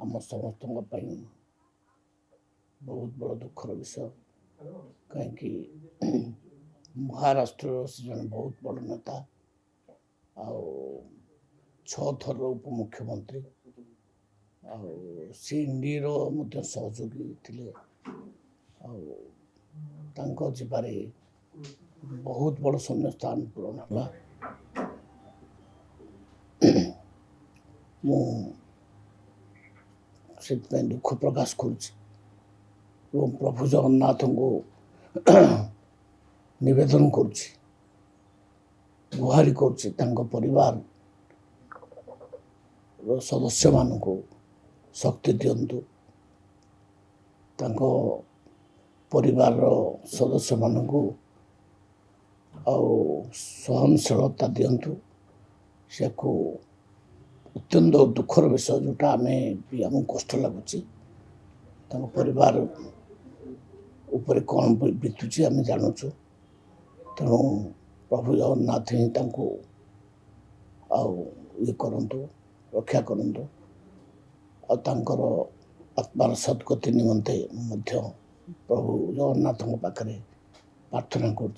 आम समस्त बहुत बड़ दुखर विषय कहीं महाराष्ट्र से जन बहुत बड़ नेता थर उप मुख्यमंत्री सी सहयोगी थे जीवारे बहुत बड़ शून्य स्थान पूरण है से दुख प्रकाश करुँ प्रभु जगन्नाथ को निवेदन गुहारी परिवार सदस्य मान को शक्ति दिंतु परिवार सदस्य मान को सहनशीलता दिंतु से अत्यंत दुखर विषय जोटा आम कष्ट लगुच परिवार उपरे कौन बीतुची आम जानूचु तेणु प्रभु जगन्नाथ ही ये करंतु रक्षा करंतु आत्मार सद्गति निमंते प्रभु जगन्नाथ पाखे प्रार्थना कर।